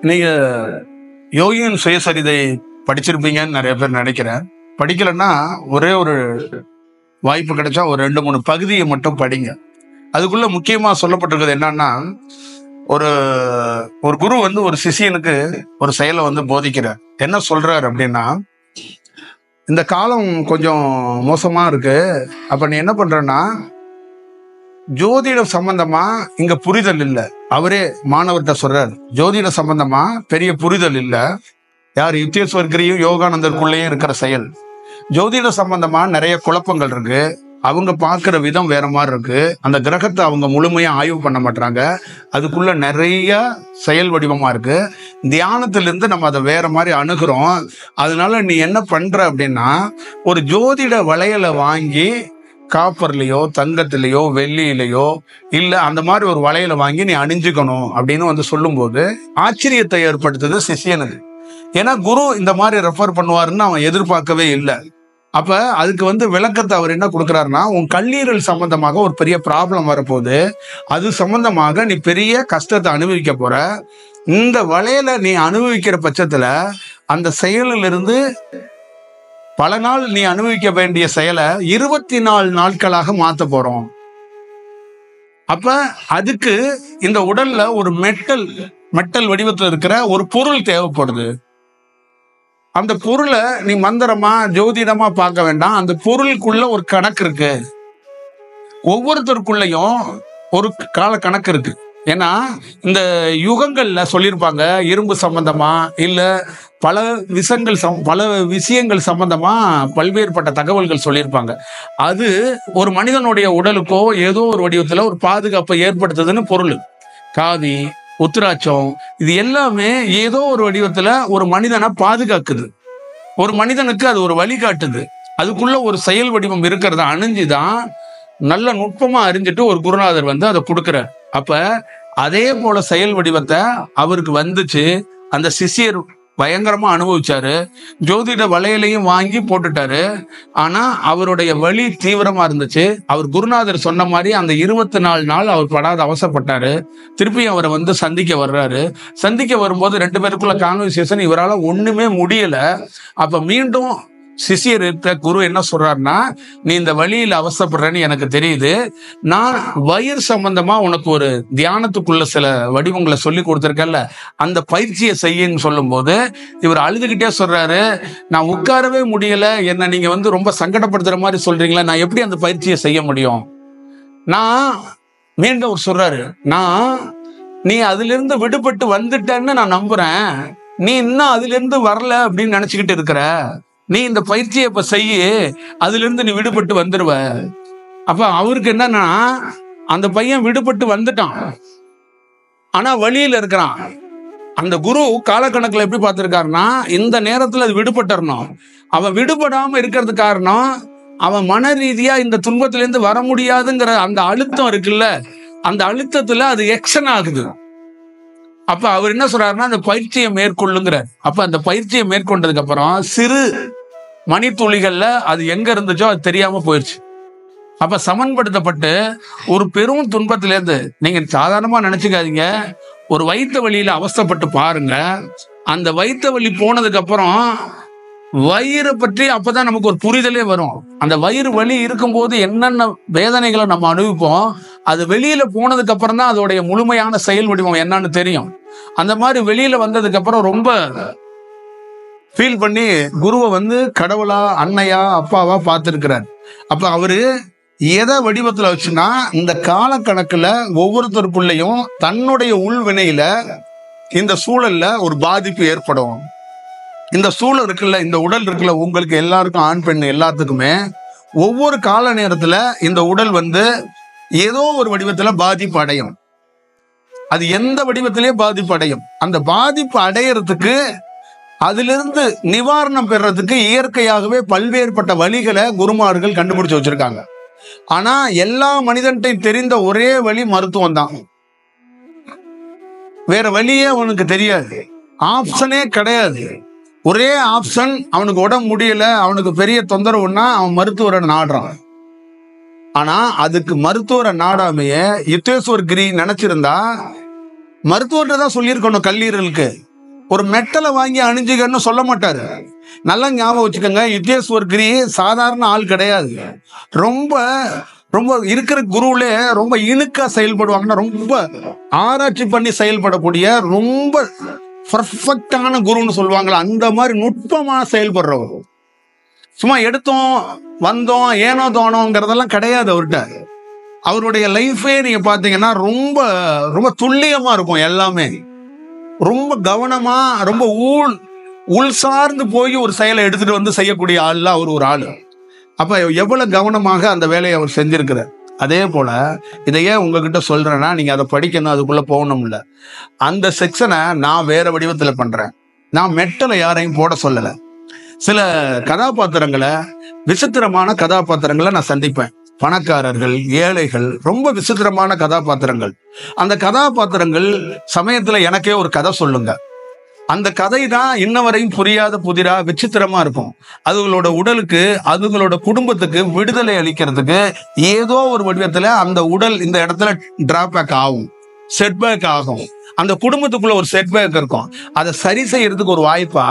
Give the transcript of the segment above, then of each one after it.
நீங்க யோகியின் சுயசரிதை படிச்சிருப்பீங்கன்னு நிறைய பேர் நினைக்கிறேன். படிக்கலன்னா ஒரே ஒரு வாய்ப்பு கிடைச்சா ஒரு 2-3 பகுதியை மட்டும் படிங்க. அதுக்குள்ள முக்கியமா சொல்லப்பட்டிருக்கிறது என்னன்னா, ஒரு ஒரு குரு வந்து ஒரு சிஷியனுக்கு ஒரு செயலை வந்து போதிக்கிறார். என்ன சொல்றாரு அப்படின்னா, இந்த காலம் கொஞ்சம் மோசமா இருக்கு. அப்ப நீ என்ன பண்றன்னா, ஜோதிட சம்பந்தமா இங்க புரிதல் இல்லை. அவரே மாணவர்கிட்ட சொல்றாரு, ஜோதிட சம்பந்தமா பெரிய புரிதல் இல்லை. யார் யுக்தேஸ்வர்கிரியும் யோகானந்தருக்குள்ளேயும் இருக்கிற செயல். ஜோதிட சம்பந்தமா நிறைய குழப்பங்கள் இருக்கு. அவங்க பார்க்குற விதம் வேற மாதிரி இருக்கு. அந்த கிரகத்தை அவங்க முழுமையா ஆய்வு பண்ண மாட்டாங்க. அதுக்குள்ள நிறைய செயல் வடிவமா இருக்கு. தியானத்திலிருந்து நம்ம அதை வேற மாதிரி அணுகிறோம். அதனால நீ என்ன பண்ற அப்படின்னா, ஒரு ஜோதிட வளையலை வாங்கி காப்பர்லயோ தங்கத்திலேயோ வெள்ளியிலையோ இல்ல அந்த மாதிரி ஒரு வளையலை வாங்கி நீ அணிஞ்சுக்கணும் அப்படின்னு வந்து சொல்லும்போது ஆச்சரியத்தை ஏற்படுத்துது சிஷியனுக்கு. ஏன்னா குரு இந்த மாதிரி ரெஃபர் பண்ணுவாருன்னு அவன் எதிர்பார்க்கவே இல்லை. அப்ப அதுக்கு வந்து விளக்கத்தை அவர் என்ன கொடுக்குறாருன்னா, உன் கல்லீரல் சம்பந்தமாக ஒரு பெரிய ப்ராப்ளம் வரப்போகுது, அது சம்பந்தமாக நீ பெரிய கஷ்டத்தை அனுபவிக்க போற. இந்த வளையலை நீ அனுபவிக்கிற பட்சத்துல அந்த செயலிலிருந்து பல நாள் நீ அனுபவிக்க வேண்டிய செயலை 24 நாட்களாக மாத்த போறோம். அப்ப அதுக்கு இந்த உடல்ல ஒரு மெட்டல் வடிவத்தில் இருக்கிற ஒரு பொருள் தேவைப்படுது. அந்த பொருளை நீ மந்திரமா ஜோதிடமா பார்க்க வேண்டாம். அந்த பொருளுக்குள்ள ஒரு கணக்கு இருக்கு. ஒவ்வொருத்தருக்குள்ளயும் ஒரு கால கணக்கு இருக்கு. ஏன்னா இந்த யுகங்கள்ல சொல்லியிருப்பாங்க, இரும்பு சம்பந்தமா இல்ல பல விஷயங்கள் சம்பந்தமா பல்வேறுபட்ட தகவல்கள் சொல்லியிருப்பாங்க. அது ஒரு மனிதனுடைய உடலுக்கோ ஏதோ ஒரு வடிவத்துல ஒரு பாதுகாப்பை ஏற்படுத்துதுன்னு பொருள். காவி, உத்திராட்சம், இது எல்லாமே ஏதோ ஒரு வடிவத்துல ஒரு மனிதனை பாதுகாக்குது. ஒரு மனிதனுக்கு அது ஒரு வழிகாட்டுது. அதுக்குள்ள ஒரு செயல் வடிவம் இருக்கிறத அணிஞ்சுதான் நல்ல நுட்பமா அறிஞ்சிட்டு ஒரு குருநாதர் வந்து அதை கொடுக்கிறார். அப்ப அதே போல செயல் வடிவத்தை அவருக்கு வந்துச்சு. அந்த சிஷியர் பயங்கரமா அனுபவிச்சாரு. ஜோதிட வளையலையும் வாங்கி போட்டுட்டாரு. ஆனா அவருடைய வலி தீவிரமா இருந்துச்சு. அவர் குருநாதர் சொன்ன மாதிரி அந்த 24 நாள் அவர் படாத அவசப்பட்டாரு. திருப்பி அவரை வந்து சந்திக்க வர்றாரு. சந்திக்க வரும்போது 2 பேருக்குள்ள கான்வர்சேஷன், இவரால ஒண்ணுமே முடியல. அப்ப மீண்டும் சிஷியர் குரு என்ன சொல்றாருன்னா, நீ இந்த வழியில அவசப்படுறன்னு எனக்கு தெரியுது. நான் வயிறு சம்பந்தமா உனக்கு ஒரு தியானத்துக்குள்ள சில வடிவங்களை சொல்லி கொடுத்துருக்கேன்ல, அந்த பயிற்சியை செய்யன்னு சொல்லும் போது இவர் அழுதுகிட்டே சொல்றாரு, நான் உட்காரவே முடியல, என்ன நீங்க வந்து ரொம்ப சங்கடப்படுத்துற மாதிரி சொல்றீங்களா, நான் எப்படி அந்த பயிற்சியை செய்ய முடியும்? நான் மீண்டும் அவர் சொல்றாரு, நீ அதுல இருந்து விடுபட்டு வந்துட்டேன்னு நான் நம்புறேன். நீ இன்னும் அதுல இருந்து வரல அப்படின்னு நினைச்சுக்கிட்டு இருக்கிற. நீ இந்த பயிற்சியை இப்ப செய்ய, அதுல இருந்து நீ விடுபட்டு வந்துருவ. அப்ப அவருக்கு என்னன்னா, அந்த பையன் விடுபட்டு வந்துட்டான், ஆனா வழியில இருக்கிறான். அந்த குரு காலக்கணக்குல எப்படி பார்த்திருக்காருன்னா, இந்த நேரத்துல அது விடுபட்டுறணும். அவன் விடுபடாம இருக்கிறது காரணம், அவன் மன ரீதியா இந்த துன்பத்திலிருந்து வர முடியாதுங்கிற அந்த அழுத்தம் இருக்குல்ல, அந்த அழுத்தத்துல அது எக்ஷன் ஆகுது. அப்ப அவர் என்ன சொல்றாருன்னா, அந்த பயிற்சியை மேற்கொள்ளுங்கிறார். அப்ப அந்த பயிற்சியை மேற்கொண்டதுக்கு அப்புறம் சிறு மணித்துளிகள்ல அது எங்க இருந்துச்சோ அது தெரியாம போயிடுச்சு. அப்ப சமன்படுத்தப்பட்டு ஒரு பெரும் துன்பத்திலேருந்து, நீங்க சாதாரணமா நினைச்சுக்காதீங்க, ஒரு வயிற்று வலியில அவஸ்தைப்பட்டு பாருங்க. அந்த வயிற்று வலி போனதுக்கு அப்புறம் வயிறு பற்றி அப்பதான் நமக்கு ஒரு புரிதலே வரும். அந்த வயிறு வலி இருக்கும்போது என்னென்ன வேதனைகளை நம்ம அனுபவிப்போம், அது வெளியில போனதுக்கு அப்புறம் தான் அதோடைய முழுமையான செயல் வடிவம் என்னன்னு தெரியும். அந்த மாதிரி வெளியில வந்ததுக்கு அப்புறம் ரொம்ப ஃபீல் பண்ணி குருவை வந்து கடவுளா, அன்னையா, அப்பாவா பார்த்திருக்கிறார். அப்ப அவரு எதை வடிவத்துல வச்சுன்னா, இந்த காலக்கணக்குல ஒவ்வொருத்தருக்குள்ளயும் தன்னுடைய உள்வினையில இந்த சூழல்ல ஒரு பாதிப்பு ஏற்படும். இந்த சூழல் இருக்குல்ல, இந்த உடல் இருக்குல்ல, உங்களுக்கு எல்லாருக்கும், ஆண் பெண் எல்லாத்துக்குமே ஒவ்வொரு கால நேரத்துல இந்த உடல் வந்து ஏதோ ஒரு வடிவத்துல பாதிப்பு அடையும். அது எந்த வடிவத்திலேயே பாதிப்பு அடையும். அந்த பாதிப்பு அடையறதுக்கு, அதிலிருந்து நிவாரணம் பெறறதுக்கு இயற்கையாகவே பல்வேறுபட்ட வழிகளை குருமார்கள் கண்டுபிடிச்சு வச்சிருக்காங்க. ஆனா எல்லா மனிதன்ட்டையும் தெரிந்த ஒரே வழி மருத்துவம் தான். வேற வழியே அவனுக்கு தெரியாது, ஆப்ஷனே கிடையாது. ஒரே ஆப்ஷன், அவனுக்கு உடம்பு முடியல, அவனுக்கு பெரிய தொந்தரவுன்னா அவன் மருத்துவரை நாடுறான். ஆனா அதுக்கு மருத்துவரை நாடாமையே யுக்தேஸ்வர் கிரி நினைச்சிருந்தா மருத்துவர்கிட்ட தான் சொல்லியிருக்கணும். கல்லீரலுக்கு ஒரு மெட்டலை வாங்கி அணிஞ்சுக்கன்னு சொல்ல மாட்டாரு. நல்லா ஞாபகம் வச்சுக்கோங்க, யுத்தேஸ்வர் கிரி சாதாரண ஆள் கிடையாது. ரொம்ப ரொம்ப இருக்கிற குருவிலே ரொம்ப இணுக்கா செயல்படுவாங்கன்னா, ரொம்ப ஆராய்ச்சி பண்ணி செயல்படக்கூடிய ரொம்ப பர்ஃபெக்டான குருன்னு சொல்லுவாங்களா, அந்த மாதிரி நுட்பமா செயல்படுறவர். சும்மா எடுத்தோம் வந்தோம் ஏனோ தோணோங்கிறதெல்லாம் கிடையாது அவர்கிட்ட. அவருடைய லைஃபே நீங்க பாத்தீங்கன்னா ரொம்ப ரொம்ப துல்லியமா இருக்கும். எல்லாமே ரொம்ப கவனமா, ரொம்ப உள் சார்ந்து போய் ஒரு செயலை எடுத்துட்டு வந்து செய்யக்கூடிய ஆள்ல அவர் ஒரு ஆளு. அப்ப எவ்வளவு கவனமாக அந்த வேலையை அவர் செஞ்சிருக்கிறார். அதே போல இதை ஏன் உங்ககிட்ட சொல்றேன்னா, நீங்க அதை படிக்கணும், அதுக்குள்ள போகணும். இல்ல, அந்த செக்ஷனை நான் வேற வடிவத்துல பண்றேன். நான் மெட்டலை யாரையும் போட சொல்லல. சில கதாபாத்திரங்களை, விசித்திரமான கதாபாத்திரங்களை நான் சந்திப்பேன். பணக்காரர்கள், ஏழைகள், ரொம்ப விசித்திரமான கதாபாத்திரங்கள். அந்த கதாபாத்திரங்கள் சமயத்துல எனக்கே ஒரு கதை சொல்லுங்க. அந்த கதை தான் இன்ன வரையும் புரியாத புதிரா விசித்திரமா இருக்கும். அதுகளோட உடலுக்கு, அதுகளோட குடும்பத்துக்கு விடுதலை அளிக்கிறதுக்கு ஏதோ ஒரு வடிவத்துல அந்த உடல் இந்த இடத்துல டிராபேக் ஆகும், செட்பேக் ஆகும். அந்த குடும்பத்துக்குள்ள ஒரு செட்பேக் இருக்கும். அதை சரி செய்யறதுக்கு ஒரு வாய்ப்பா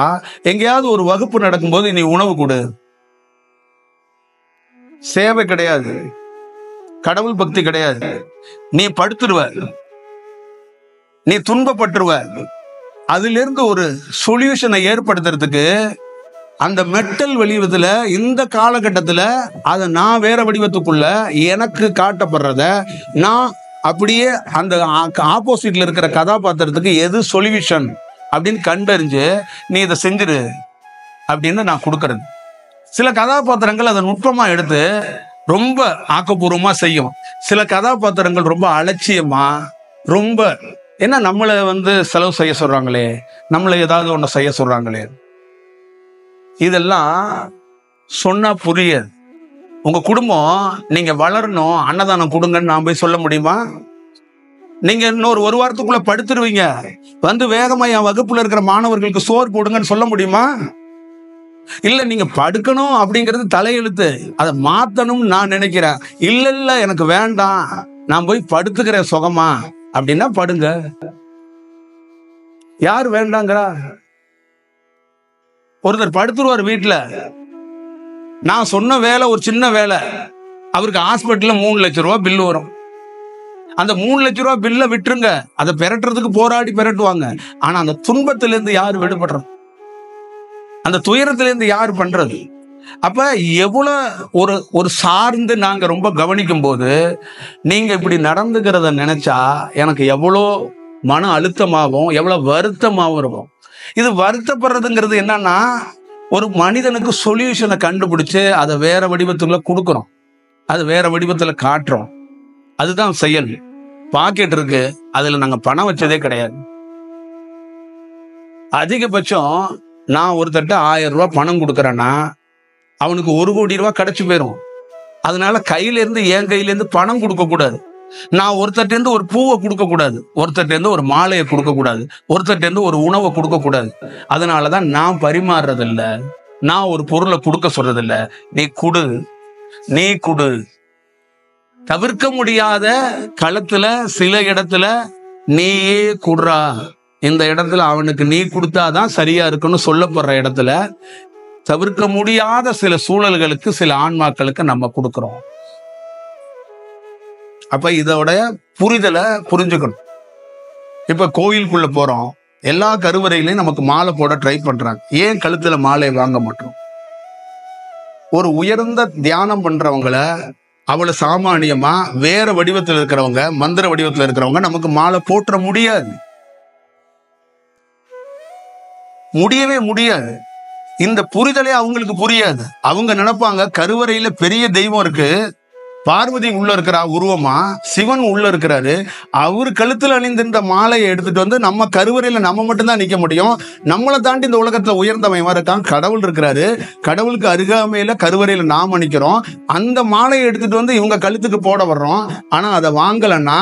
எங்கேயாவது ஒரு வகுப்பு நடக்கும்போது, நீ உணவு கொடு. சேவை கிடையாது, கடவுள் பக்தி கிடையாது. நீ படுத்துருவ, நீ துன்பப்பட்டுருவ. அதுல இருந்து ஒரு சொல்யூஷனை ஏற்படுத்துறதுக்கு அந்த மெட்டல் வடிவத்துல இந்த காலகட்டத்துல அதை நான் வேற வடிவத்துக்குள்ள எனக்கு காட்டப்படுறத நான் அப்படியே அந்த ஆப்போசிட்ல இருக்கிற கதாபாத்திரத்துக்கு எது சொல்யூஷன் அப்படின்னு கண்டறிஞ்சு, நீ இதை செஞ்சிரு அப்படின்னு நான் கொடுக்கறது. சில கதாபாத்திரங்கள் அதை நுட்பமா எடுத்து ரொம்ப ஆக்கப்பூர்வமா செய்யும். சில கதாபாத்திரங்கள் ரொம்ப அலட்சியமா, ரொம்ப என்ன நம்மளை செலவு செய்ய சொல்றாங்களே, நம்மளை ஏதாவது ஒண்ணு செய்ய சொல்றாங்களே, இதெல்லாம் சொன்னா புரியாது. உங்க குடும்பம் நீங்க வளரணும், அன்னதானம் கொடுங்கன்னு நான் போய் சொல்ல முடியுமா? நீங்க இன்னொரு ஒரு வாரத்துக்குள்ள படுத்துருவீங்க, வேகமா என் வகுப்புல இருக்கிற மாணவர்களுக்கு சோறு போடுங்கன்னு சொல்ல முடியுமா? இல்ல, நீங்க படுக்கணும் அப்படிங்கிறது தலையெழுத்து, அதை மாத்தணும்னு நான் நினைக்கிறேன். இல்ல எனக்கு வேண்டாம், நான் போய் படுத்துக்கிறேன் சுகமா அப்படின்னா படுங்க. யார் வேண்டாங்கிறா? ஒருத்தர் படுத்துருவார் வீட்டுல. நான் சொன்ன வேலை ஒரு சின்ன வேலை, அவருக்கு ஹாஸ்பிட்டல்ல 3 லட்சம் ரூபாய் பில்லு வரும். அந்த 3 லட்சம் ரூபாய் பில்ல விட்டுருங்க, அதை பெறட்டுறதுக்கு போராடி பெறட்டுவாங்க. ஆனா அந்த துன்பத்திலிருந்து யார் விடுபடுறது? அந்த துயரத்திலிருந்து யார் பண்றது? அப்ப எவ்வளவு ஒரு சார்ந்து நாங்க ரொம்ப கவனிக்கும் போது, நீங்க இப்படி நடந்துக்கிறத நினைச்சா எனக்கு எவ்வளோ மன அழுத்தமாகவும் எவ்வளவு வருத்தமாகவும் இருக்கும். இது வருத்தப்படுறதுங்கிறது என்னன்னா, ஒரு மனிதனுக்கு சொல்யூஷனை கண்டுபிடிச்சு அதை வேற வடிவத்துல கொடுக்குறோம், அது வேற வடிவத்துல காட்டுறோம். அதுதான் செயல். பாக்கெட் இருக்கு, அதுல நாங்க பணம் வச்சதே கிடையாது. அதிகபட்சம் நான் ஒருத்தட்ட 1000 ரூபாய் பணம் கொடுக்கறேன்னா அவனுக்கு 1 கோடி ரூபாய் கிடைச்சு போயிடும். அதனால கையில இருந்து, என் கையில இருந்து பணம் கொடுக்க கூடாது. நான் ஒருத்தட்ட இருந்து ஒரு பூவை கொடுக்க கூடாது, ஒருத்தட்ட இருந்து ஒரு மாலையை கொடுக்க கூடாது, ஒருத்தட்ட இருந்து ஒரு உணவை கொடுக்க கூடாது. அதனாலதான் நான் பரிமாறுறது இல்ல, நான் ஒரு பொருளை கொடுக்க சொல்றது இல்ல. நீ குடு, நீ குடு. தவிர்க்க முடியாத களத்துல சில இடத்துல நீயே குடுறா, இந்த இடத்துல அவனுக்கு நீ கொடுத்தாதான் சரியா இருக்குன்னு சொல்லப்படுற இடத்துல தவிர்க்க முடியாத சில சூழல்களுக்கு, சில ஆன்மாக்களுக்கு நம்ம கொடுக்கிறோம். அப்ப இதோட புரிதலை புரிஞ்சுக்கணும். இப்ப கோயிலுக்குள்ள போறோம், எல்லா கருவறையிலையும் நமக்கு மாலை போட ட்ரை பண்றாங்க. ஏன் கழுத்துல மாலை வாங்க மாட்டோம்? ஒரு உயர்ந்த தியானம் பண்றவங்கள, அவ்வளவு சாமானியமா வேற வடிவத்தில் இருக்கிறவங்க, மந்திர வடிவத்தில் இருக்கிறவங்க நமக்கு மாலை போட்டுற முடியாது, முடியவே முடியாது. இந்த புரிதலே அவங்களுக்கு புரியாது. அவங்க நினைப்பாங்க கருவறையில பெரிய தெய்வம் இருக்கு, பார்வதி உள்ள இருக்கிறா உருவமா, சிவன் உள்ள இருக்கிறாரு, அவரு கழுத்துல அணிந்திருந்த மாலையை எடுத்துட்டு நம்ம கருவறையில நம்ம மட்டும்தான் நிக்க முடியும், நம்மளை தாண்டி இந்த உலகத்துல உயர்ந்தவன் இருக்கான், கடவுள் இருக்கிறாரு, கடவுளுக்கு அருகாமையில கருவறையில நாம் நிக்கிறோம், அந்த மாலையை எடுத்துட்டு இவங்க கழுத்துக்கு போட வர்றோம். ஆனா அதை வாங்கலன்னா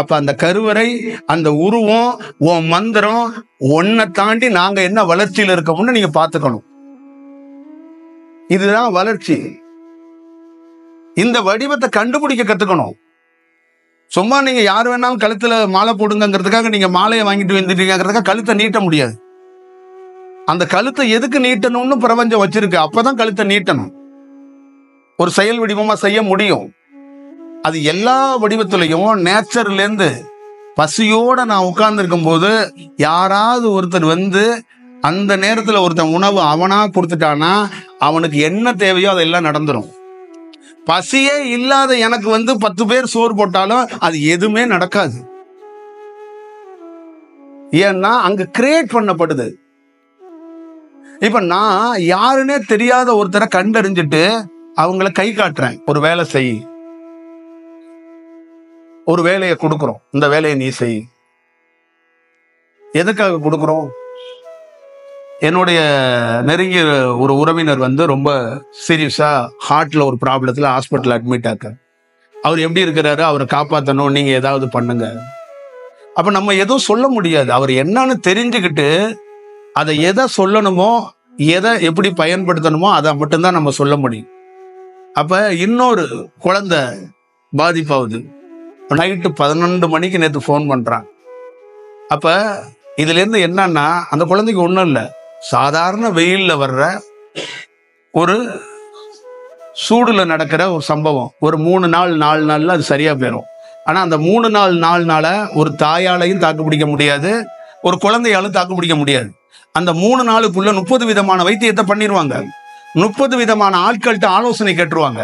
அப்ப அந்த கருவறை, அந்த உருவம், உன் மந்திரம், ஒன்னை தாண்டி நாங்க என்ன வளர்ச்சியில இருக்கோம்னு நீங்க பாத்துக்கணும். இதுதான் வளர்ச்சி. இந்த வடிவத்தை கண்டுபிடிக்க கத்துக்கணும். சும்மா நீங்க யார் வேணாலும் கழுத்துல மாலை போடுங்கிறதுக்காக நீங்க மாலையை வாங்கிட்டு வந்துட்டீங்கிறதுக்காக கழுத்தை நீட்ட முடியாது. அந்த கழுத்தை எதுக்கு நீட்டணும்னு பிரபஞ்சம் வச்சிருக்கு. அப்பதான் கழுத்தை நீட்டணும். ஒரு செயல் வடிவமா செய்ய முடியும். அது எல்லா வடிவத்திலையும் நேச்சர்ல இருந்து பசியோட நான் உட்கார்ந்து இருக்கும் போது யாராவது ஒருத்தர் வந்து அந்த நேரத்துல ஒருத்தன் உணவு அவனா கொடுத்துட்டானா அவனுக்கு என்ன தேவையோ அதெல்லாம் நடந்துரும். பசியே இல்லாத எனக்கு வந்து 10 பேர் சோறு போட்டாலும் அது எதுவுமே நடக்காது. ஏன்னா அங்க கிரியேட் பண்ணப்படுது. இப்ப நான் யாருன்னே தெரியாத ஒருத்தரை கண்டறிஞ்சிட்டு அவங்கள கை காட்டுறேன். ஒரு வேலை செய், ஒரு வேலையை கொடுக்குறோம், இந்த வேலையை நீ செய். எதுக்காக கொடுக்குறோம்? என்னுடைய நெருங்கிய ஒரு உறவினர் வந்து ரொம்ப சீரியஸா ஹார்ட்ல ஒரு ப்ராப்ளத்துல ஹாஸ்பிட்டல் அட்மிட் ஆக்க. அவர் எப்படி இருக்கிறாரு, அவரை காப்பாற்றணும், நீங்க ஏதாவது பண்ணுங்க. அப்ப நம்ம எதுவும் சொல்ல முடியாது. அவர் என்னன்னு தெரிஞ்சுக்கிட்டு அதை எதை சொல்லணுமோ எதை எப்படி பயன்படுத்தணுமோ அதை மட்டும்தான் நம்ம சொல்ல முடியும். அப்ப இன்னொரு குழந்தை பாதிப்பாகுது. நைட்டு 12 மணிக்கு நேற்று ஃபோன் பண்றான். அப்ப இதுல இருந்து என்னன்னா அந்த குழந்தைக்கு ஒன்றும் இல்லை, சாதாரண வெயில்ல வர்ற ஒரு சூடுல நடக்கிற ஒரு சம்பவம். ஒரு 3 நாள் 4 நாள்ல அது சரியா போயிடும். ஆனா அந்த 3 நாள் 4 நாள ஒரு தாயாலையும் தாக்கு பிடிக்க முடியாது, ஒரு குழந்தையாலும் தாக்கு பிடிக்க முடியாது. அந்த 3 நாளுக்குள்ள 30 விதமான வைத்தியத்தை பண்ணிடுவாங்க, 30 விதமான ஆட்கள்கிட்ட ஆலோசனை கேட்டுருவாங்க.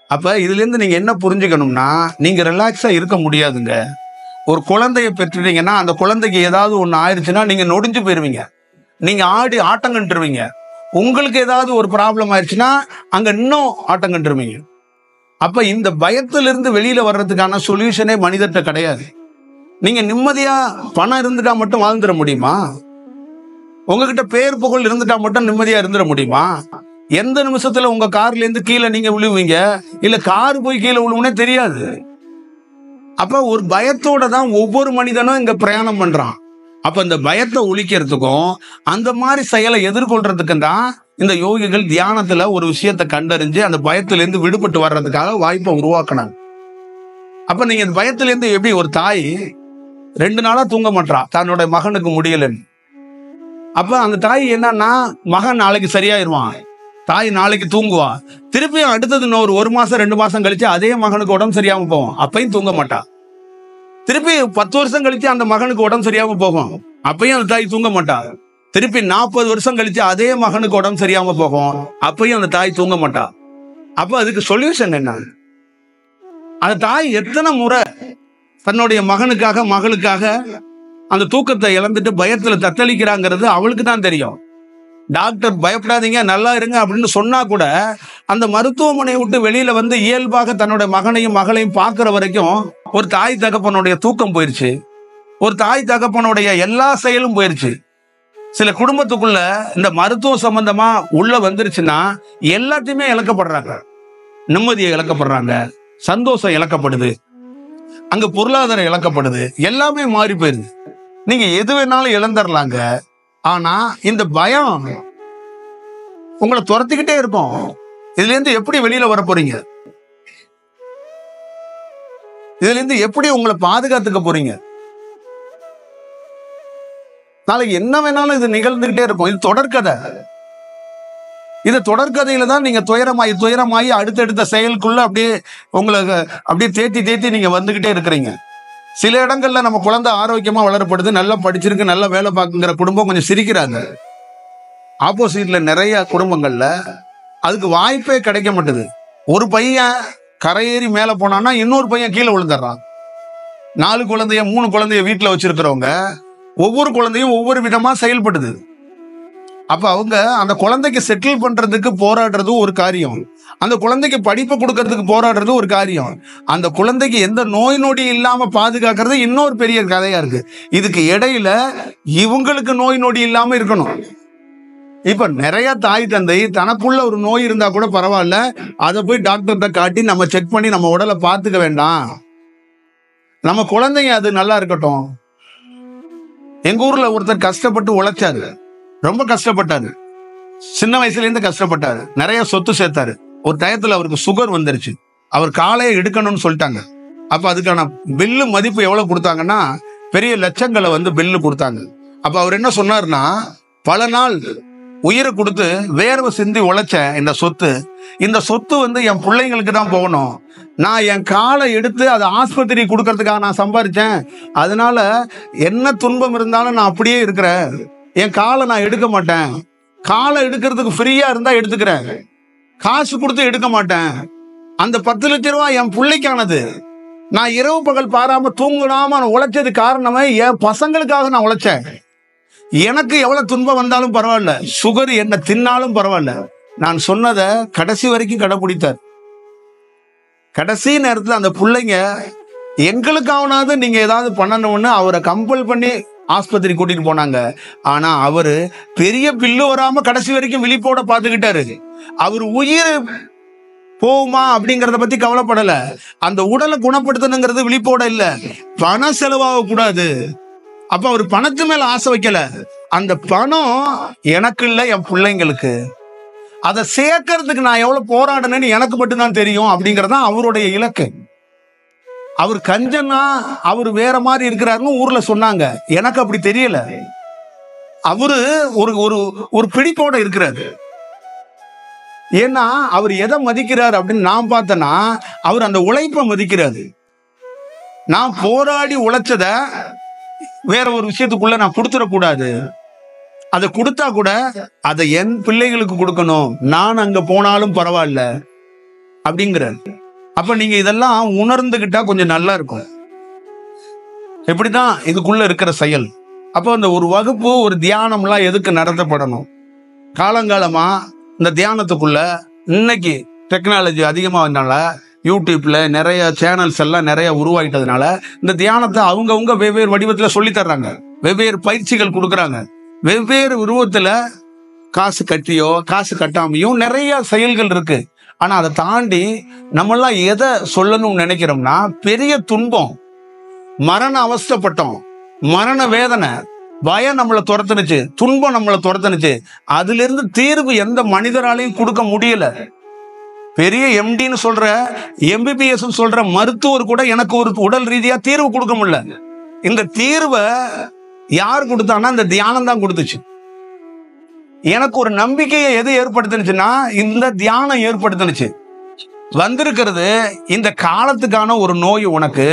அப்ப இதுல இருந்து நீங்க என்ன புரிஞ்சுக்கணும்னா, நீங்க ரிலாக்ஸா இருக்க முடியாதுங்க. ஒரு குழந்தைய பெற்றுட்டீங்கன்னா அந்த குழந்தைக்கு ஏதாவது ஒண்ணு ஆயிடுச்சுன்னா நீங்க நொடிஞ்சு போயிருவீங்க, நீங்க ஆடி ஆட்டம் கண்டுருவீங்க. உங்களுக்கு ஏதாவது ஒரு ப்ராப்ளம் ஆயிடுச்சுன்னா அங்க இன்னும் ஆட்டம் கண்டுருவீங்க. அப்ப இந்த பயத்திலிருந்து வெளியில வர்றதுக்கான சொல்யூஷனே மனிதர்கிட்ட கிடையாது. நீங்க நிம்மதியா பணம் இருந்துட்டா மட்டும் வாழ்ந்துட முடியுமா? உங்ககிட்ட பேர் புகழ் இருந்துட்டா மட்டும் நிம்மதியா இருந்துட முடியுமா? எந்த நிமிஷத்துல உங்க கார்ல இருந்து கீழே நீங்க விழுவீங்க, இல்ல கார் போய் கீழே விழுவுனே தெரியாது. அப்ப ஒரு பயத்தோட தான் ஒவ்வொரு மனிதனும் இங்க பிரயாணம் பண்றான். அப்ப இந்த பயத்தை ஒழிக்கிறதுக்கும் அந்த மாதிரி செயலை எதிர்கொள்றதுக்கும் தான் இந்த யோகிகள் தியானத்துல ஒரு விஷயத்தை கண்டறிஞ்சு அந்த பயத்திலிருந்து விடுபட்டு வர்றதுக்காக வாய்ப்பை உருவாக்கினாங்க. அப்ப நீங்க இந்த பயத்திலிருந்து எப்படி, ஒரு தாய் 2 நாளா தூங்க மாட்டா தன்னோட மகனுக்கு முடியலன்னு. அப்ப அந்த தாய் என்னன்னா, மகன் நாளைக்கு சரியாயிருவான், தாய் நாளைக்கு தூங்குவா, திருப்பியும் அடுத்தது இன்னொரு 1 மாசம் 2 மாசம் கழிச்சு அதே மகனுக்கு உடம்பு சரியாம போகும், அப்பயும் தூங்க மாட்டா. திருப்பி 10 வருஷம் கழிச்சு அந்த மகனுக்கு உடம்பு சரியாம போகும், அப்பயும் அந்த தாய் தூங்க மாட்டா. திருப்பி 40 வருஷம் கழிச்சு அதே மகனுக்கு உடம்பு சரியாம போகும், அப்பயும் அந்த தாய் தூங்க மாட்டா. அப்ப அதுக்கு சொல்யூஷன் என்ன? அந்த தாய் எத்தனை முறை தன்னுடைய மகனுக்காக மகளுக்காக அந்த தூக்கத்தை இழந்துட்டு பயத்துல தத்தளிக்கிறாங்கிறது அவளுக்கு தான் தெரியும். டாக்டர் பயப்படாதீங்க நல்லா இருங்க அப்படின்னு சொன்னா கூட அந்த மருத்துவமனையை விட்டு வெளியில வந்து இயல்பாக தன்னுடைய மகனையும் மகளையும் பார்க்கிற வரைக்கும் ஒரு தாய் தகப்பனுடைய தூக்கம் போயிருச்சு, ஒரு தாய் தகப்பனுடைய எல்லா செயலும் போயிருச்சு. சில குடும்பத்துக்குள்ள இந்த மருத்துவம் சம்பந்தமா உள்ள வந்துருச்சுன்னா எல்லாத்தையுமே இழக்கப்படுறாங்க, நிம்மதியை இழக்கப்படுறாங்க, சந்தோஷம் இழக்கப்படுது, அங்க பொருளாதாரம் இழக்கப்படுது, எல்லாமே மாறி போயிருது. நீங்க எது வேணாலும் இழந்துடலாங்க. ஆனா இந்த பயம் உங்களை துரத்திக்கிட்டே இருக்கும். இதுல இருந்து எப்படி வெளியில வர போறீங்க? இதுல இருந்து எப்படி உங்களை பாதுகாத்துக்க போறீங்க? நாளைக்கு என்ன வேணாலும் இது நிகழ்ந்துகிட்டே இருக்கும். இது தொடர்கதை. இது தொடர்கதையில தான் நீங்க துயரமாயி அடுத்தடுத்த செயலுக்குள்ள அப்படியே உங்களுக்கு அப்படியே தேத்தி நீங்க வந்துகிட்டே இருக்கிறீங்க. சில இடங்கள்ல நம்ம குழந்தை ஆரோக்கியமா வளரப்படுது, நல்லா படிச்சிருக்கு, நல்லா வேலை பார்க்குங்கிற குடும்பம் கொஞ்சம் சிரிக்கிறாங்க. ஆப்போசிட்ல நிறைய குடும்பங்கள்ல அதுக்கு வாய்ப்பே கிடைக்க மாட்டுது. ஒரு பையன் கரையேறி மேல போனான்னா இன்னொரு பையன் கீழே விழுந்துடுறான். 4 குழந்தைய 3 குழந்தைய வீட்டுல வச்சிருக்கிறவங்க ஒவ்வொரு குழந்தையும் ஒவ்வொரு விதமா செயல்படுது. அப்ப அவங்க அந்த குழந்தைக்கு செட்டில் பண்றதுக்கு போராடுறது ஒரு காரியம், அந்த குழந்தைக்கு படிப்பு கொடுக்கறதுக்கு போராடுறது ஒரு காரியம், அந்த குழந்தைக்கு எந்த நோய் நொடி இல்லாம பாதுகாக்கிறது இன்னொரு பெரிய கதையா இருக்கு. இதுக்கு இடையில இவங்களுக்கு நோய் நொடி இல்லாம இருக்கணும். இப்ப நிறைய தாய் தந்தை தனக்குள்ள ஒரு நோய் இருந்தா கூட பரவாயில்ல, அதை போய் டாக்டர்கிட்ட காட்டி நம்ம செக் பண்ணி நம்ம உடலை பார்த்துக்க வேண்டாம், நம்ம குழந்தைங்க அது நல்லா இருக்கட்டும். எங்க ஊர்ல ஒருத்தர் கஷ்டப்பட்டு உழைச்சாரு, ரொம்ப கஷ்டப்பட்டாரு, சின்ன வயசுல இருந்து கஷ்டப்பட்டாரு, நிறைய சொத்து சேர்த்தாரு. ஒரு டயத்துல அவருக்கு சுகர் வந்துருச்சு, அவர் காலையை எடுக்கணும்னு சொல்லிட்டாங்க. அப்ப அதுக்கான பில்லு மதிப்பு எவ்வளவு கொடுத்தாங்கன்னா பெரிய லட்சங்களை வந்து பில்லு கொடுத்தாங்க. அப்ப அவர் என்ன சொன்னார்னா, பல நாள் உயிரை கொடுத்து வேர்வை சிந்தி உழைச்ச இந்த சொத்து என் பிள்ளைங்களுக்கு தான் போகணும். நான் என் காலை எடுத்து அதை ஆஸ்பத்திரி கொடுக்கறதுக்காக நான் சம்பாதிச்சேன். அதனால என்ன துன்பம் இருந்தாலும் நான் அப்படியே இருக்கிறேன். என் காலை நான் எடுக்க மாட்டேன். காலை எடுக்கிறதுக்கு ஃப்ரீயா இருந்தா எடுத்துக்கிறேன், காசு கொடுத்து எடுக்க மாட்டேன். அந்த 10 லட்சம் ரூபாய் என் பிள்ளைக்கானது. நான் இரவு பகல் பாராம தூங்குனாம நான் உழைச்சது காரணமே என் பசங்களுக்காக நான் உழைச்சேன். எனக்கு எவ்வளவு துன்பம் வந்தாலும் பரவாயில்ல, சுகர் என்ன தின்னாலும் பரவாயில்ல, நான் சொன்னதை கடைசி வரைக்கும் கடைபிடித்தார். கடைசி நேரத்தில் அந்த பிள்ளைங்க எங்களுக்காவது நீங்க ஏதாவது பண்ணணும்னு அவரை கம்பல் பண்ணி ஆஸ்பத்திரி கூட்டிட்டு போனாங்க. ஆனா அவரு பெரிய பில்லு வராம கடைசி வரைக்கும் விழிப்போட பாத்துக்கிட்டாரு. அவர் உயிர் போகுமா அப்படிங்கறத பத்தி கவலைப்படல. அந்த உடலை குணப்படுத்தணுங்கிறது விழிப்போட இல்ல, பணம் செலவாக கூடாது. அப்ப அவர் பணத்து மேல ஆசை வைக்கல. அந்த பணம் எனக்கு இல்ல, என் பிள்ளைங்களுக்கு. அதை சேர்க்கறதுக்கு நான் எவ்வளவு போராடணும்னு எனக்கு மட்டும்தான் தெரியும் அப்படிங்கறதான் அவருடைய இலக்கு. அவர் கஞ்சனா அவர் வேற மாதிரி இருக்கிறாருன்னு ஊர்ல சொன்னாங்க. எனக்கு அப்படி தெரியல. அவரு ஒரு ஒரு ஒரு பிடிப்போட இருக்கிறாரு. ஏன்னா அவர் எதை மதிக்கிறார் அப்படின்னு நான் பார்த்தேன்னா, அவர் அந்த உழைப்பை மதிக்கிறாரு. நான் போராடி உழைச்சத வேற ஒரு விஷயத்துக்குள்ள நான் கொடுத்துடக்கூடாது. அதை கொடுத்தா கூட அதை என் பிள்ளைகளுக்கு கொடுக்கணும், நான் அங்க போனாலும் பரவாயில்ல அப்படிங்கிறார். அப்ப நீங்க இதெல்லாம் உணர்ந்துகிட்டா கொஞ்சம் நல்லா இருக்கும். எப்படிதான் இதுக்குள்ள இருக்கிற செயல். அப்போ இந்த ஒரு வகுப்பு, ஒரு தியானம்லாம் எதுக்கு நடத்தப்படணும்? காலங்காலமா இந்த தியானத்துக்குள்ள இன்னைக்கு டெக்னாலஜி அதிகமாகனால யூடியூப்ல நிறைய சேனல்ஸ் எல்லாம் நிறைய உருவாகிட்டதுனால இந்த தியானத்தை அவங்கவுங்க வெவ்வேறு வடிவத்துல சொல்லி தர்றாங்க, வெவ்வேறு பயிற்சிகள் கொடுக்குறாங்க, வெவ்வேறு உருவத்துல காசு கட்டியோ காசு கட்டாமையும் நிறைய செயல்கள் இருக்கு. ஆனா அதை தாண்டி நம்மளாம் எதை சொல்லணும்னு நினைக்கிறோம்னா, பெரிய துன்பம், மரண அவஸ்தைப்பட்டோம், மரண வேதனை, பயம் நம்மளை துரத்துனுச்சு, துன்பம் நம்மளை துரத்துனுச்சு. அதுல இருந்து தீர்வு எந்த மனிதராலையும் கொடுக்க முடியல. பெரிய எம்டின்னு சொல்ற, எம்பிபிஎஸ் சொல்ற மருத்துவர் கூட எனக்கு ஒரு உடல் ரீதியா தீர்வு கொடுக்க முடியல. இந்த தீர்வை யார் கொடுத்தான்னா இந்த தியானம் தான் கொடுத்துச்சு. எனக்கு ஒரு நம்பிக்கையை எது ஏற்படுத்துனுச்சுன்னா இந்த தியானம் ஏற்படுத்துனுச்சு. வந்திருக்கிறது இந்த காலத்துக்கான ஒரு நோய் உனக்கு,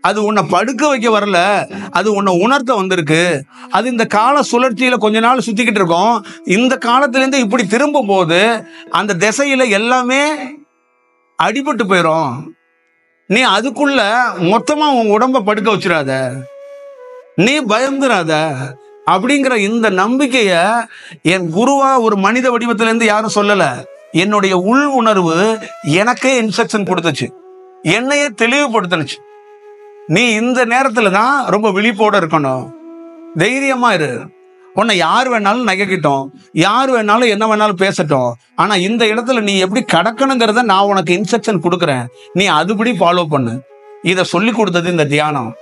அது உன்னை படுக்க வைக்க வரல, அது உன்னை உணர்த்த வந்திருக்கு. அது இந்த கால சுழற்சியில கொஞ்ச நாள் சுத்திக்கிட்டு இருக்கோம். இந்த காலத்துல இருந்து இப்படி திரும்ப போது அந்த திசையில எல்லாமே அடிபட்டு போயிடும். நீ அதுக்குள்ள மொத்தமா உன் உடம்ப படுக்க வச்சிடாத, நீ பயந்துராத அப்படிங்கிற இந்த நம்பிக்கைய என் குருவா ஒரு மனித வடிவத்தில இருந்து யாரும் சொல்லல. என்னுடைய உள் உணர்வு எனக்கே இன்ஸ்ட்ரக்ஷன் கொடுத்துச்சு, என்னையே தெளிவுபடுத்துனுச்சு. நீ இந்த நேரத்துல தான் ரொம்ப விழிப்போட இருக்கணும், தைரியமா இரு. உன்னை யார் வேணாலும் நகைக்கிட்டோம், யார் வேணாலும் என்ன வேணாலும் பேசட்டும், ஆனா இந்த இடத்துல நீ எப்படி கடக்கணுங்கிறத நான் உனக்கு இன்ஸ்ட்ரக்ஷன் கொடுக்குறேன், நீ அதுபடி ஃபாலோ பண்ணு. இதை சொல்லி கொடுத்தது இந்த தியானம்.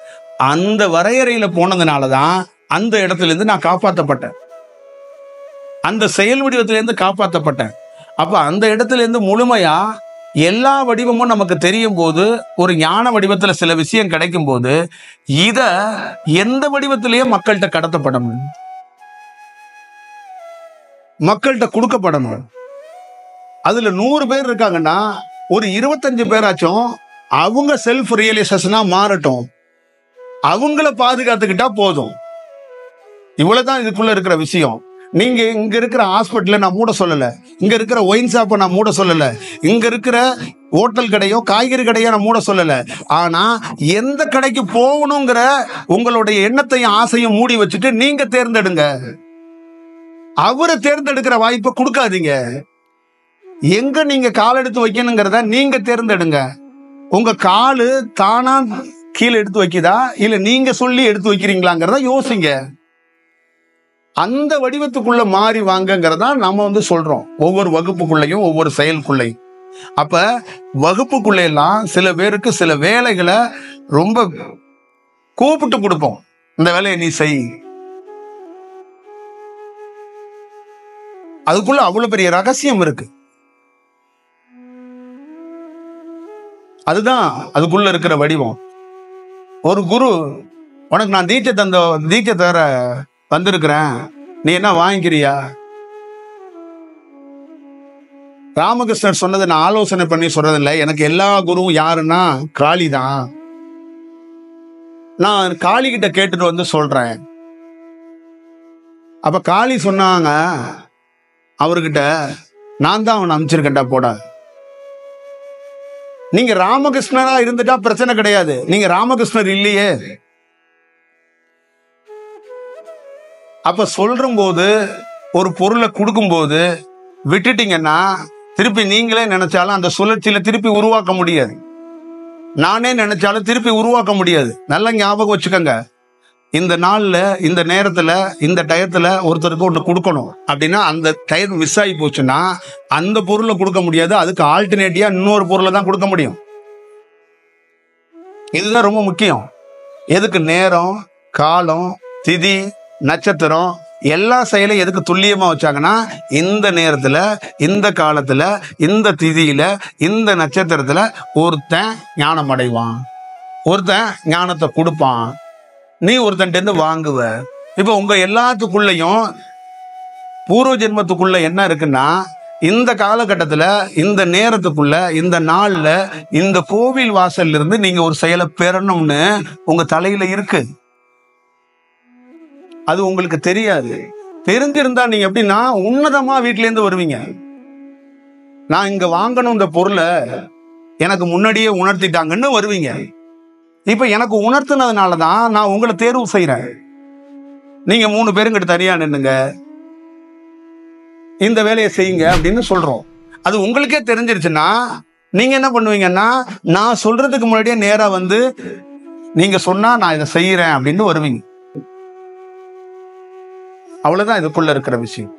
அந்த வரையறையில போனதுனாலதான் அந்த இடத்துல இருந்து நான் காப்பாற்றப்பட்டேன், அந்த செயல் வடிவத்திலிருந்து காப்பாற்றப்பட்டேன். அப்ப அந்த இடத்துல இருந்து முழுமையா எல்லா வடிவமும் நமக்கு தெரியும் போது, ஒரு ஞான வடிவத்துல சில விஷயம் கிடைக்கும் போது, இத எந்த வடிவத்திலேயே மக்கள்கிட்ட கடத்தப்படணும், மக்கள்கிட்ட கொடுக்கப்படணும். அதுல 100 பேர் இருக்காங்கன்னா ஒரு 25 பேராச்சும் அவங்க செல்ஃப் ரியலைசேஷனா மாறட்டும், அவங்கள பாதுகாத்துக்கிட்டா போதும். இவ்வளவுதான் இதுக்குள்ள இருக்கிற விஷயம். நீங்க இங்க இருக்கிற ஹாஸ்பிட்டல நான் மூட சொல்லல, இங்க இருக்கிற ஒயின் ஷாப்பை நான் மூட சொல்லல, இங்க இருக்கிற ஹோட்டல் கடையோ காய்கறி கடையோ நான் மூட சொல்லல. ஆனா எந்த கடைக்கு போகணுங்கிற உங்களுடைய எண்ணத்தையும் ஆசையும் மூடி வச்சுட்டு நீங்க தேர்ந்தெடுங்க. அவரை தேர்ந்தெடுக்கிற வாய்ப்பை கொடுக்காதீங்க. எங்க நீங்க கால் எடுத்து வைக்கணுங்கிறத நீங்க தேர்ந்தெடுங்க. உங்க காலு தானா கீழே எடுத்து வைக்குதா இல்ல நீங்க சொல்லி எடுத்து வைக்கிறீங்களாங்கிறத யோசிங்க. அந்த வடிவத்துக்குள்ள மாறி வாங்கங்கிறதா நம்ம சொல்றோம், ஒவ்வொரு வகுப்புக்குள்ளையும் ஒவ்வொரு செயலுக்குள்ளையும். அப்ப வகுப்புக்குள்ள எல்லாம் சில பேருக்கு சில வேலைகளை ரொம்ப கூப்பிட்டு கொடுப்போம், இந்த வேலையை நீ செய். அதுக்குள்ள அவ்வளவு பெரிய ரகசியம் இருக்கு. அதுதான் அதுக்குள்ள இருக்கிற வடிவம். ஒரு குரு, உனக்கு நான் தீட்சை தர வந்திருக்கிறேன், நீ என்ன வாங்கிக்கிறியா? ராமகிருஷ்ணர் சொன்னதை நான் ஆலோசனை பண்ணி சொல்றதில்லை. எனக்கு எல்லா குருவும் யாருன்னா காளி தான். நான் காளி கிட்ட கேட்டுட்டு வந்து சொல்றேன். அப்ப காளி சொன்னாங்க அவர்கிட்ட, நான் தான் அவனை அனுப்பிச்சிருக்கேன்டா போட. நீங்க ராமகிருஷ்ணரா இருந்துட்டா பிரச்சனை கிடையாது. நீங்க ராமகிருஷ்ணர் இல்லையே. அப்ப சொல்றும் போது ஒரு பொருளை கொடுக்கும் போது விட்டுட்டீங்கன்னா திருப்பி நீங்களே நினைச்சாலும் அந்த சுழற்சியில திருப்பி உருவாக்க முடியாது. நானே நினைச்சாலும் திருப்பி உருவாக்க முடியாது. நல்லா ஞாபகம் வச்சுக்கோங்க. இந்த நாள்ல, இந்த நேரத்துல, இந்த டயத்துல ஒருத்தருக்கு ஒன்று கொடுக்கணும் அப்படின்னா அந்த டயர் மிஸ் ஆகி போச்சுன்னா அந்த பொருளை கொடுக்க முடியாது. அதுக்கு ஆல்டர்னேட்டிவா இன்னொரு பொருளை தான் கொடுக்க முடியும். இதுதான் ரொம்ப முக்கியம். எதுக்கு நேரம், காலம், திதி, நட்சத்திரம் எல்லா செயலையும் எதுக்கு துல்லியமா வச்சாங்கன்னா, இந்த நேரத்துல, இந்த காலத்துல, இந்த திதியில, இந்த நட்சத்திரத்துல ஒருத்தன் ஞானம் அடைவான், ஒருத்தன் ஞானத்தை கொடுப்பான், நீ ஒருத்தன்ட்டு வாங்குவ. இப்ப உங்க எல்லாத்துக்குள்ளயும் பூர்வ ஜென்மத்துக்குள்ள என்ன இருக்குன்னா, இந்த காலகட்டத்துல, இந்த நேரத்துக்குள்ள, இந்த நாள்ல, இந்த கோவில் வாசல்ல இருந்து நீங்க ஒரு செயலை பெறணும்னு உங்க தலையில இருக்கு. அது உங்களுக்கு தெரியாது. தெரிஞ்சிருந்தா நீங்க எப்படின்னா உன்னதமா வீட்டுல இருந்து வருவீங்க. நான் இங்க வாங்கணும் இந்த பொருளை எனக்கு முன்னாடியே உணர்த்திட்டாங்கன்னு வருவீங்க. இப்ப எனக்கு உணர்த்தினதுனாலதான் நான் உங்களை தேர்வு செய்யறேன். நீங்க 3 பேருங்கிட்ட தனியா நின்னுங்க, இந்த வேலையை செய்யுங்க அப்படின்னு சொல்றோம். அது உங்களுக்கே தெரிஞ்சிருச்சுன்னா நீங்க என்ன பண்ணுவீங்கன்னா, நான் சொல்றதுக்கு முன்னாடியே நேரா வந்து நீங்க சொன்னா நான் இதை செய்யறேன் அப்படின்னு வருவீங்க. அவ்வளவுதான் இதுக்குள்ள இருக்கிற விஷயம்.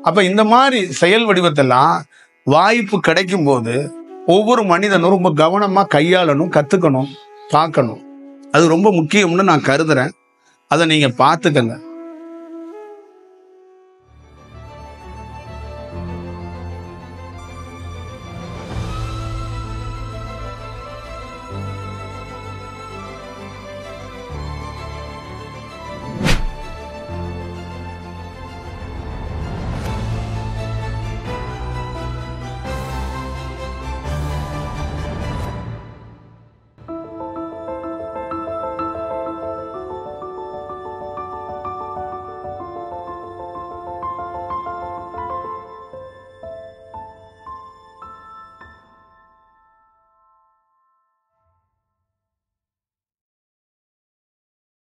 அப்ப இந்த மாதிரி செயல் வடிவத்தெல்லாம் வாய்ப்பு கிடைக்கும் போது ஒவ்வொரு மனிதனும் ரொம்ப கவனமா கையாளணும், கத்துக்கணும், பார்க்கணும். அது ரொம்ப முக்கியம்னு நான் கருதுறேன். அதை நீங்க பார்த்துக்கங்க.